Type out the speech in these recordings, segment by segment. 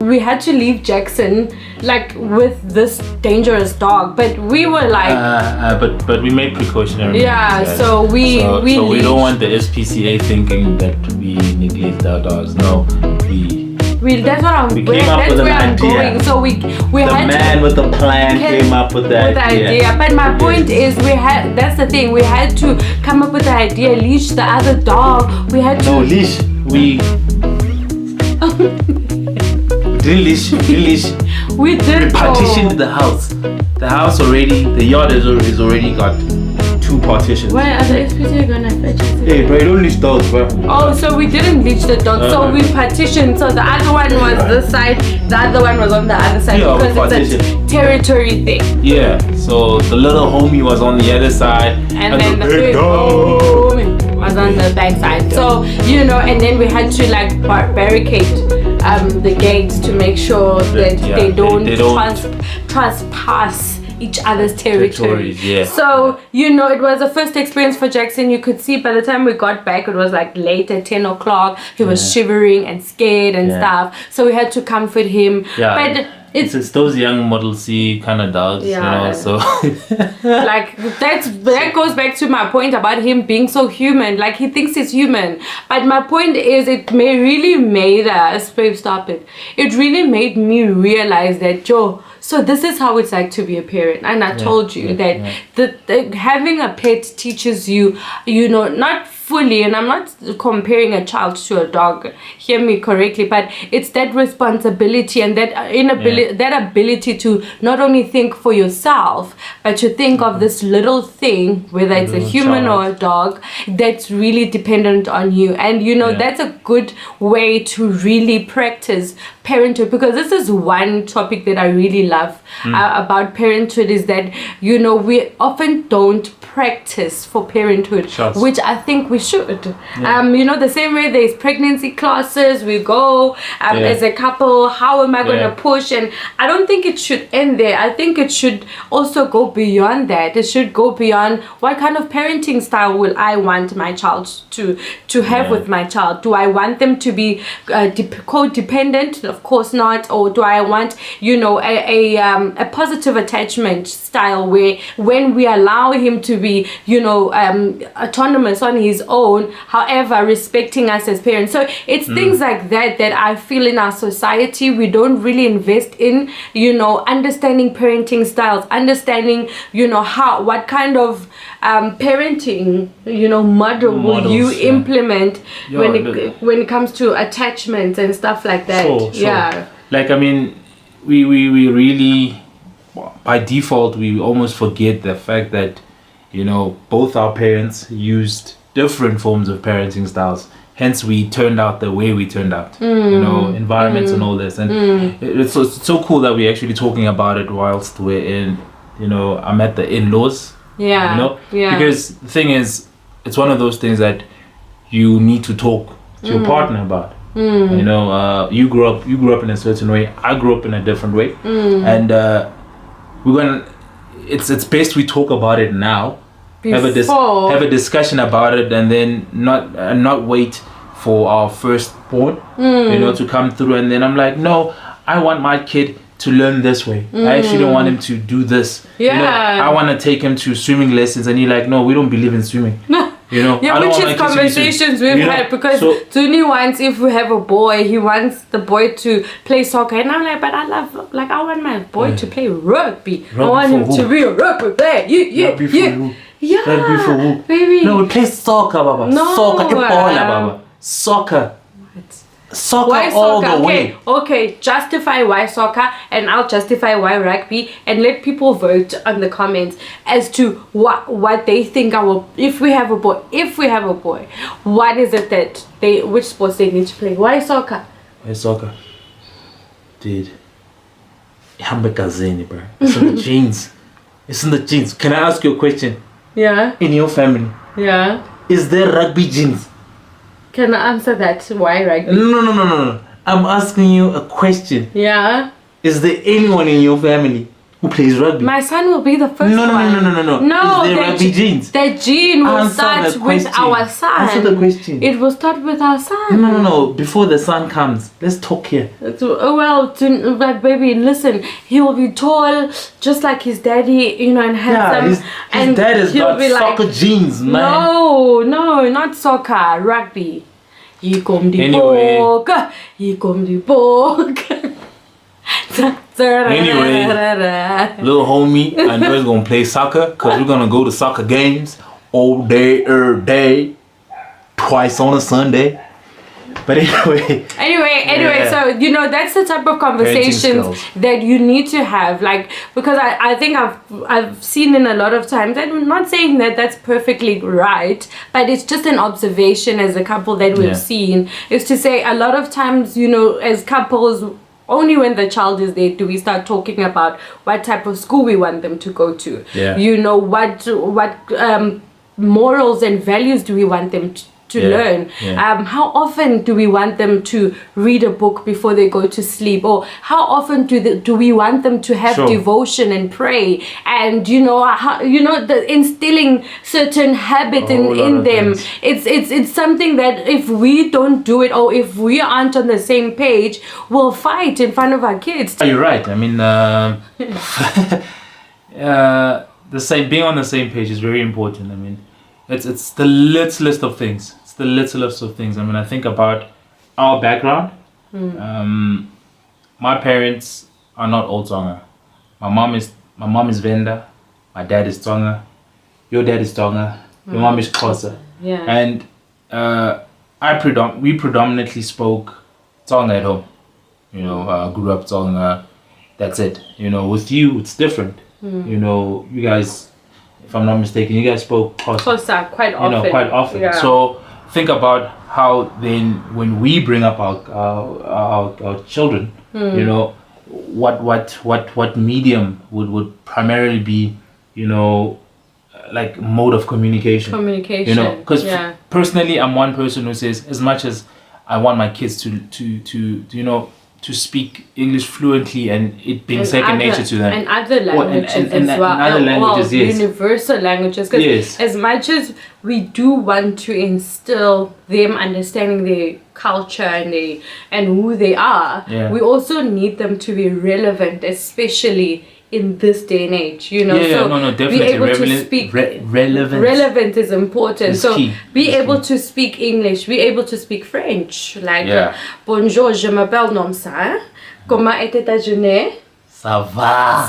we had to leave Jackson like with this dangerous dog, but we were like but we made precautionary measures. So we don't want the SPCA thinking that we neglect our dogs. No, that's what I'm. We came up with an idea. Going. So we the had man with the plan came up with the idea. But my point is, that's the thing. We had to come up with the idea. Leash the other dog. We had to. No leash. We didn't leash. We did. We partitioned the house. The house already. The yard is already got 2 partitions. Why are the SPCA gonna fetch us? Hey, bro, you don't leash dogs, bro. Oh, so we didn't leash the dog. So we partitioned. So the other one was this side. The other one was on the other side because it's a territory thing. Yeah. So the little homie was on the other side, and then the big homie was on the back side. So and then we had to like barricade the gates to make sure that they don't trespass each other's territory. Yeah. So it was a first experience for Jackson. You could see by the time we got back, it was like late at 10 o'clock. He was shivering and scared and stuff. So we had to comfort him. Yeah. But it's those young Model C kind of dogs, so like that goes back to my point about him being so human. Like he thinks he's human, but my point is it really made us it really made me realize that so this is how it's like to be a parent. And I told you that having a pet teaches you not fully, and I'm not comparing a child to a dog, hear me correctly, but it's that responsibility and that that ability to not only think for yourself, but to think of this little thing, whether it's a human or a dog, that's really dependent on you. And that's a good way to really practice parenthood, because this is one topic that I really love about parenthood, is that we often don't practice for parenthood, which I think we should. The same way there's pregnancy classes, we go as a couple, how am I going to push? And I don't think it should end there. I think it should also go beyond that. It should go beyond what kind of parenting style will I want my child to have with my child. Do I want them to be codependent? Of course not. Or do I want a positive attachment style where when we allow him to be autonomous on his own, however respecting us as parents. So it's things like that I feel in our society we don't really invest in, understanding parenting styles, understanding what kind of parenting model will you implement when it comes to attachments and stuff like that. Sure. Like we really, by default, we almost forget the fact that both our parents used different forms of parenting styles, hence we turned out the way we turned out. Environments and all this, and it's so cool that we're actually talking about it whilst we're in I'm at the in-laws. Because the thing is, it's one of those things that you need to talk to your partner about. You grew up in a certain way, I grew up in a different way, and it's best we talk about it now, have a discussion about it, and then not wait for our firstborn to come through, and then I'm like, no, I want my kid to learn this way. I actually don't want him to do this. I want to take him to swimming lessons, and you're like, no, we don't believe in swimming. Which is conversations we've had, because Tuni wants, if we have a boy, he wants the boy to play soccer, and I'm like, but I want my boy to play rugby. I want him to be a rugby player. Rugby for who? Baby. No, we play soccer, Baba. No. Soccer, Baba. Soccer. What? Soccer why all soccer? the way. Okay, justify why soccer, and I'll justify why rugby, and let people vote on the comments as to what they think if we have a boy, what is it that which sports they need to play? Why soccer? Why soccer? Dude, Hambekazeni, bro. It's in the genes. It's in the genes. Can I ask you a question? Yeah. In your family? Yeah. Is there rugby genes? Can I answer that? Why rugby? No. I'm asking you a question. Yeah. Is there anyone in your family who plays rugby. My son will be the first No. No, Is there rugby genes? The gene will Answer start the with question. our son. Answer the question. It will start with our son. No. Before the son comes, let's talk here. But baby, listen, he will be tall, just like his daddy, you know, and handsome. His dad has he'll got be soccer genes, man. No, not soccer, rugby. Hier komt die Anyway. boken, hier komt die boken. Anyway. Little homie, I know he's gonna play soccer because we're gonna go to soccer games all day, every day, twice on a Sunday. But anyway. Anyway, so you know that's the type of conversations that you need to have, like, because I think I've seen in a lot of times, and I'm not saying that that's perfectly right, but it's just an observation as a couple that we've seen, is to say a lot of times, you know, as couples, only when the child is there do we start talking about what type of school we want them to go to. Yeah. You know, what morals and values do we want them to learn. How often do we want them to read a book before they go to sleep, or how often do we want them to have devotion and pray, and you know the instilling certain habit in them. It's something that if we don't do it, or if we aren't on the same page, we'll fight in front of our kids. You're right. I mean, the same, being on the same page is very important. I mean, it's the little list of things. It's the little list of things. I mean, I think about our background. My parents are not all Tonga. My mom is Venda. My dad is Tonga. Your dad is Tonga. Your mom is Xhosa. Yeah. And we predominantly spoke Tonga at home. You know, grew up Tonga. That's it. You know, with you, it's different. You know, you guys, if I'm not mistaken, you guys spoke Xhosa quite often. You know, quite often. Yeah. So think about how then when we bring up our children, you know, what medium would primarily be, you know, like mode of communication. Communication. You know, because personally, I'm one person who says, as much as I want my kids to you know, to speak English fluently and it being second nature to them. And other languages as well. Other languages, yes. Universal languages. Because as much as we do want to instill them understanding their culture and who they are, we also need them to be relevant, especially in this day and age, you know. Definitely. Be able to speak relevant is important. So key. Be able to speak English, be able to speak French, like bonjour, je m'appelle Nomsa, comment était ta journée? Ça va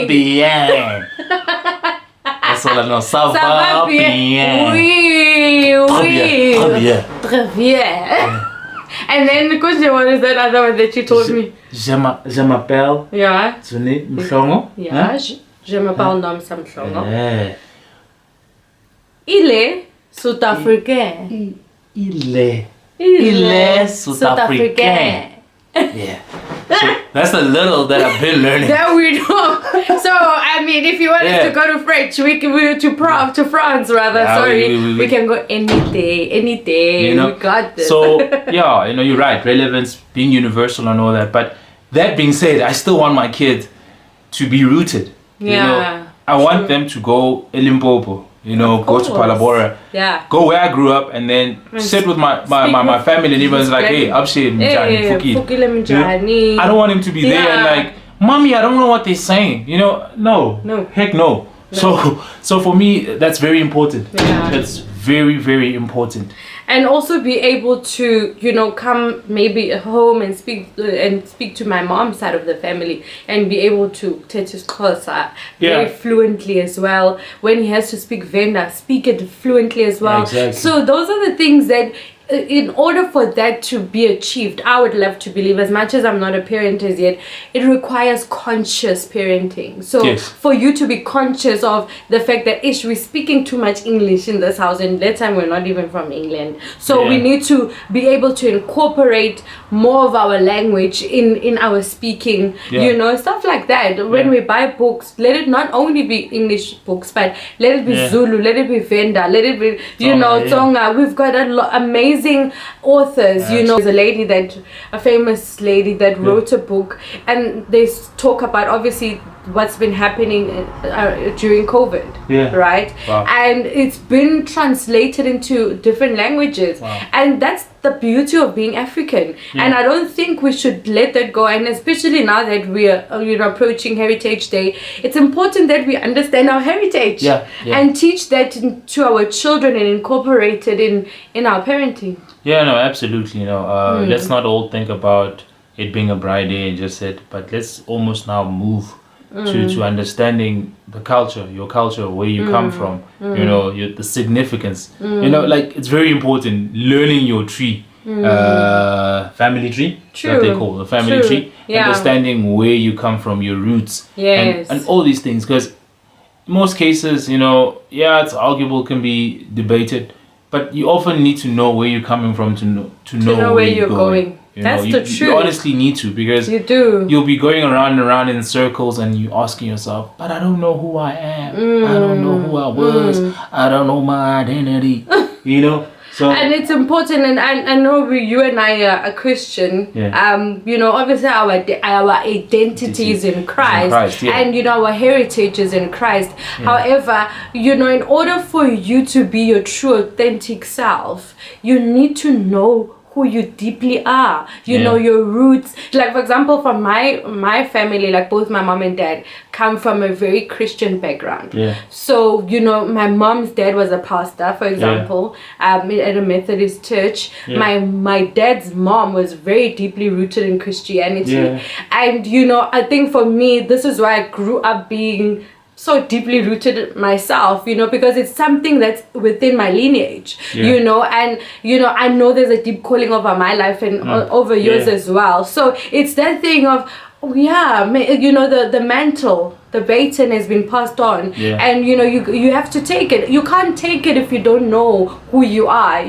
bien. That's all I know. Ça va bien. Oui. Très bien. And then the question, what is that other one that you told me? Je m'appelle. Yeah. Mhlongo. Yeah. Je m'appelle Nomsa Mhlongo. Il est Sud-Africain. Il est Sud-Africain. Yeah. So that's a little that I've been learning. That we know. So I mean, if you want us to go to French, we to France rather. We can go any day. You know? We got this. So yeah, you know, you're right. Relevance, being universal and all that. But that being said, I still want my kids to be rooted. Yeah. You know, I want them to go Limpopo. You know, go to Palabora. Yeah. Go where I grew up and then sit with my family and everyone's like, hey, Abshir, Mjani, Fuki. I don't want him to be there and like, Mommy, I don't know what they're saying. You know, no. Heck no. So for me, that's very important. Yeah. That's very, very important. And also be able to, you know, come maybe home and speak to my mom's side of the family and be able to teach his Xhosa very fluently as well. When he has to speak Venda, speak it fluently as well. Exactly. So those are the things that, in order for that to be achieved, I would love to believe, as much as I'm not a parent as yet, it requires conscious parenting. So for you to be conscious of the fact that we're speaking too much English in this house, and that time we're not even from England. So we need to be able to incorporate more of our language in our speaking, you know, stuff like that. When we buy books, let it not only be English books, but let it be Zulu, let it be Venda, let it be, you know, Tonga. We've got amazing amazing authors. You know, there's a famous lady that wrote a book, and they talk about obviously what's been happening during COVID. Yeah. Right. Wow. And it's been translated into different languages. Wow. And that's the beauty of being African. And I don't think we should let that go. And especially now that we are approaching Heritage Day, it's important that we understand our heritage and teach that to our children and incorporate it in our parenting. Yeah, no, absolutely. Let's not all think about it being a bride day and just it, but let's almost now move to understanding the culture, your culture, where you come from, the significance. Like it's very important learning your tree, family tree, that they call the family tree, understanding where you come from, your roots, and all these things. Because in most cases, it's arguable, can be debated, but you often need to know where you're coming from to know where you're going. That's the truth. You honestly need to, because you'll be going around and around in circles and you asking yourself, but I don't know who I am. I don't know who I was. I don't know my identity. So, and it's important, and I know you and I are a Christian. Obviously our identity is in Christ, and our heritage is in Christ. However, in order for you to be your true authentic self, you need to know who you deeply are, know your roots. Like, for example, from my family, like both my mom and dad come from a very Christian background. So my mom's dad was a pastor, for example, at a Methodist church. My dad's mom was very deeply rooted in Christianity, and I think for me, this is why I grew up being so deeply rooted myself, because it's something that's within my lineage, and I know there's a deep calling over my life and over yours as well. So it's that thing of the mantle, the baton has been passed on, and you have to take it. You can't take it if you don't know who you are.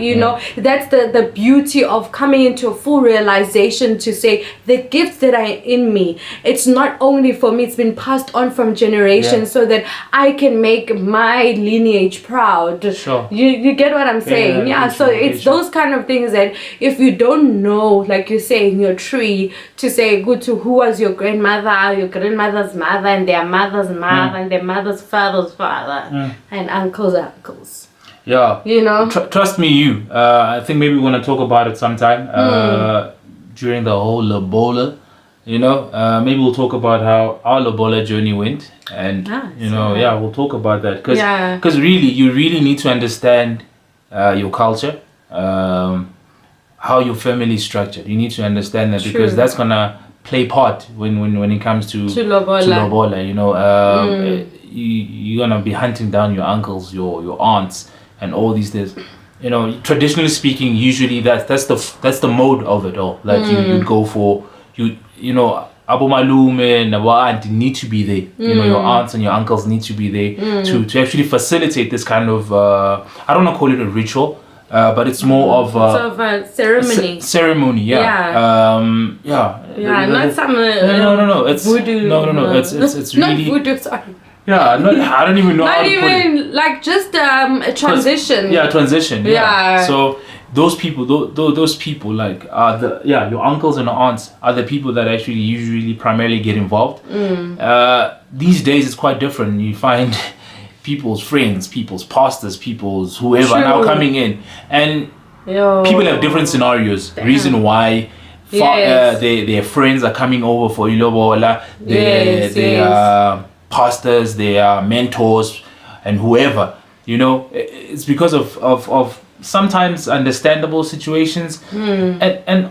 That's the beauty of coming into a full realization to say the gifts that are in me, it's not only for me, it's been passed on from generations, so that I can make my lineage proud. You get what I'm saying? So it's those kind of things that if you don't know, like you say, in your tree, to say good to who was your grandmother, your grandmother's mother, and their mother's mother, and their mother's father's father, and uncle's uncles. Trust me, I think maybe we're going to talk about it sometime during the whole Lobola. Maybe we'll talk about how our Lobola journey went, and we'll talk about that, because really you really need to understand your culture, how your family is structured. You need to understand that, because that's gonna play part when it comes to Lobola. You're gonna be hunting down your uncles, your aunts, and all these things. Traditionally speaking, usually that's the mode of it all. Like you go for Abu Malum and Abu Auntie need to be there. Your aunts and your uncles need to be there to actually facilitate this kind of I don't want to call it a ritual, but it's more of a ceremony. Ceremony, not some no. It's voodoo. No. It's really not voodoo. Sorry. I don't even know. Not even like just a transition. Transition. So those people, those people, like your uncles and aunts are the people that actually usually primarily get involved. These days it's quite different. You find people's friends, people's pastors, people's whoever now coming in, and people have different scenarios. Reason why their friends are coming over for Ilobola. They are pastors, they are mentors, and whoever. It's because of sometimes understandable situations, and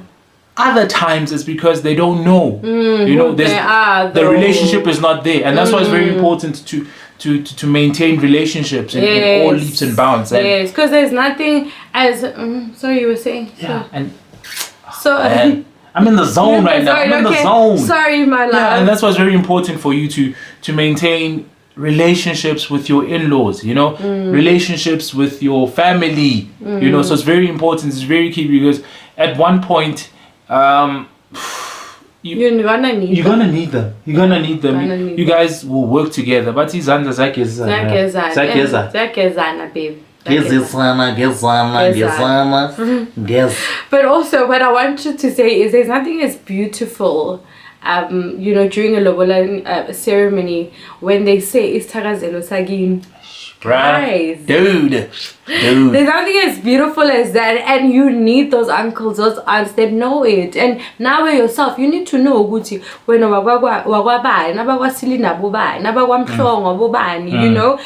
other times it's because they don't know. The relationship is not there, and that's why it's very important to maintain relationships in all leaps and bounds. And because there's nothing as sorry, you were saying. I'm in the zone right now. I'm in the zone. Sorry, my love. And that's why it's very important for you to maintain relationships with your in-laws, relationships with your family, so it's very important. It's very key, because at one point you're gonna need them. You guys will work together, but izandla zakhe babe. But also, what I wanted to say is there's nothing as beautiful, during a lobola ceremony when they say Isthakazelo Sagini. Guys, dude. There's nothing as beautiful as that, and you need those uncles, those aunts that know it. And now yourself, you need to know Gucci when you know,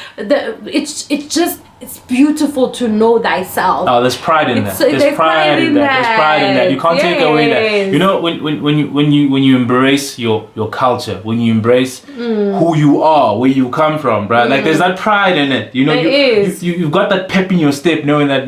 it's beautiful to know thyself. Oh, there's pride in that. There's pride in that. There's pride in that. You can't take away that. You know, when you embrace your culture, when you embrace who you are, where you come from, right? Like there's that pride in it. You know, you've got that pep in your step, knowing that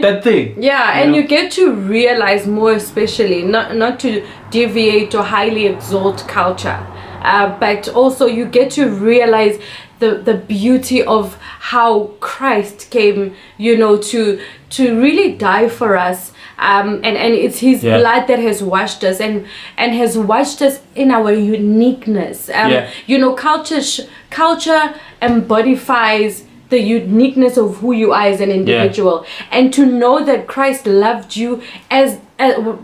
that thing. Yeah, and you get to realize more, especially not to deviate or highly exalt culture. But also you get to realize the beauty of how Christ came, to really die for us. And it's his blood that has washed us and has washed us in our uniqueness. Culture embodies the uniqueness of who you are as an individual, and to know that Christ loved you as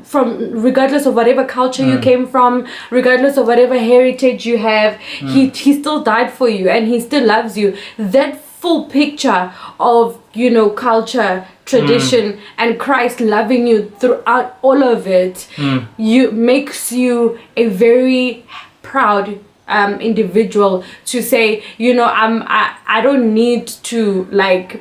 from regardless of whatever culture you came from, regardless of whatever heritage you have, he still died for you and he still loves you. That full picture of culture, tradition, and Christ loving you throughout all of it, makes you a very proud individual to say, I don't need to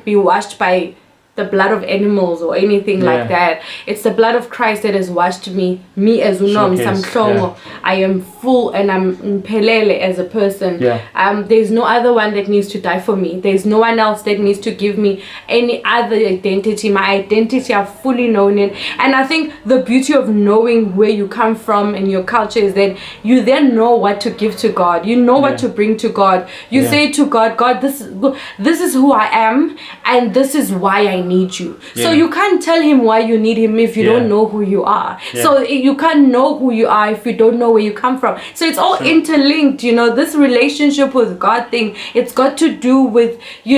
be washed by the blood of animals or anything like that. It's the blood of Christ that has washed me as unom samhlongo. I am full and I'm mpelele as a person. There's no other one that needs to die for me. There's no one else that needs to give me any other identity. My identity, I've fully known it. And I think the beauty of knowing where you come from and your culture is that you then know what to give to God. You know what to bring to God. You say to God, this is who I am, and this is why I need you. So you can't tell him why you need him if you don't know who you are. So you can't know who you are if you don't know where you come from. So it's all interlinked. This relationship with God thing, it's got to do with you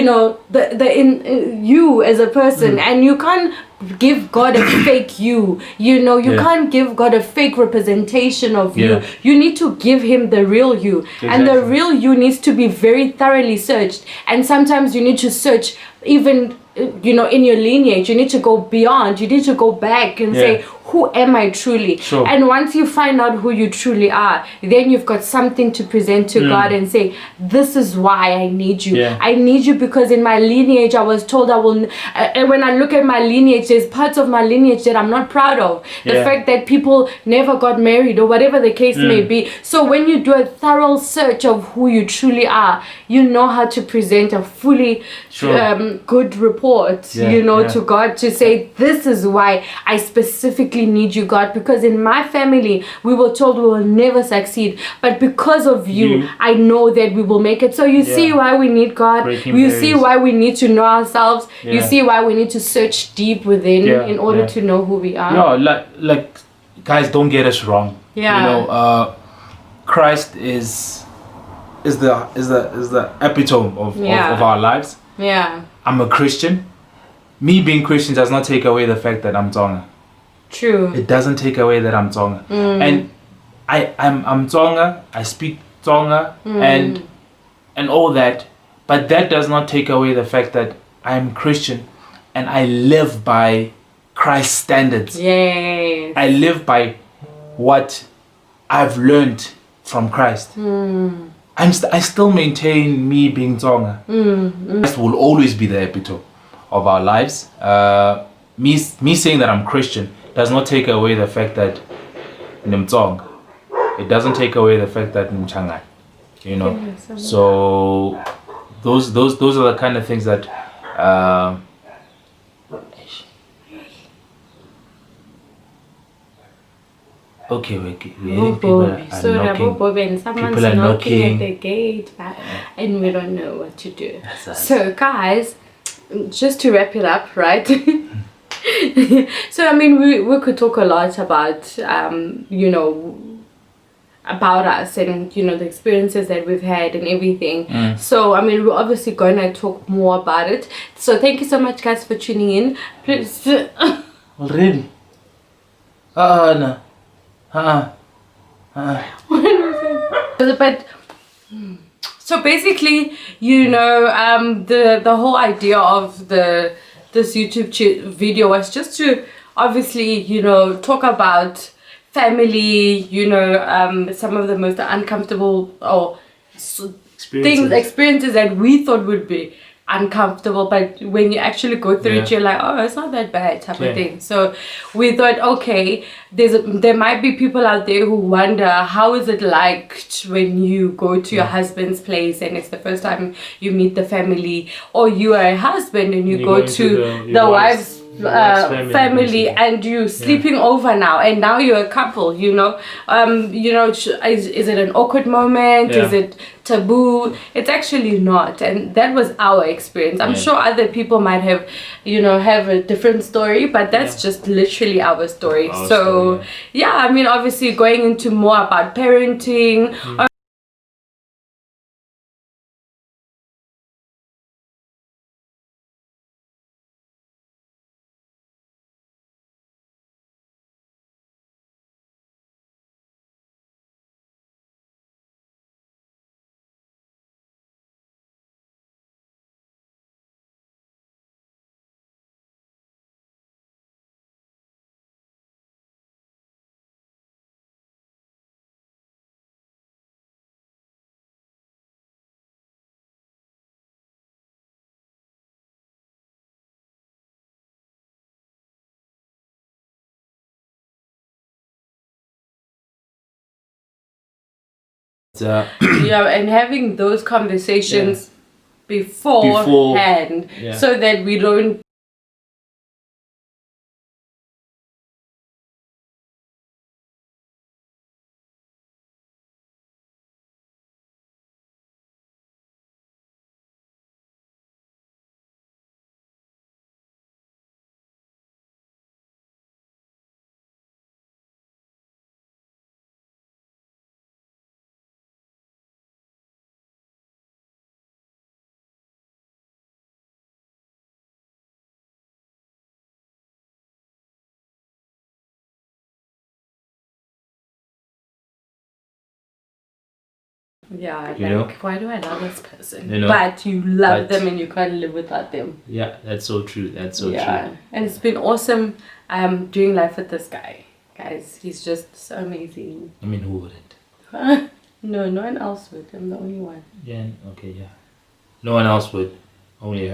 as a person, and you can't give God a fake you. You can't give God a fake representation of you. You need to give him the real you. And the real you needs to be very thoroughly searched. And sometimes you need to search even in your lineage. You need to go beyond. You need to go back and say, who am I truly? And once you find out who you truly are, then you've got something to present to God and say, this is why I need you. I need you because in my lineage I was told I will and when I look at my lineage, there's parts of my lineage that I'm not proud of. The fact that people never got married or whatever the case may be. So when you do a thorough search of who you truly are, you know how to present a fully good report to God, to say, this is why I specifically need you, God, because in my family we were told we will never succeed, but because of you I know that we will make it. So you see why we need God. You see why we need to know ourselves. You see why we need to search deep within in order to know who we are. Like guys, don't get us wrong. Christ is the epitome of our lives. I'm a Christian. Me being Christian does not take away the fact that I'm Tonga. True. It doesn't take away that I'm Tonga. And I'm Tonga, I speak Tonga and all that, but that does not take away the fact that I'm Christian and I live by Christ's standards. Yes. I live by what I've learned from Christ. I still maintain me being Tonga. Christ will always be the epitome of our lives. Me saying that I'm Christian does not take away the fact that I'm Tonga. It doesn't take away the fact that I'm Changai. So those are the kind of things that okay, we're hearing people are knocking. Someone's knocking at the gate, and we don't know what to do. So guys, just to wrap it up, right? So I mean, we could talk a lot about about us and, you know, the experiences that we've had and everything. Mm. So, I mean, we're obviously going to talk more about it. So, thank you so much, guys, for tuning in. Please. Already? No. But so basically, you know, the whole idea of this YouTube video was just to obviously, you know, talk about family, you know, some of the most uncomfortable or experiences that we thought would be uncomfortable, but when you actually go through it, you're like, oh, it's not that bad type of thing. So we thought, okay, there might be people out there who wonder, how is it like when you go to your husband's place and it's the first time you meet the family, or you are a husband and you go to the wife's family and you sleeping over now, and now you're a couple, you know. Is it an awkward moment? Is it taboo? It's actually not, and that was our experience. I'm sure other people might have, you know, have a different story, but that's just literally our story. Yeah, I mean, obviously going into more about parenting. And having those conversations beforehand, so that we don't why do I love this person? You know, but you love them and you can't live without them. Yeah, that's so true. That's so true. And it's been awesome doing life with this guy. Guys, he's just so amazing. I mean, who wouldn't? No one else would. I'm the only one. Yeah, okay, yeah. No one else would. Only her.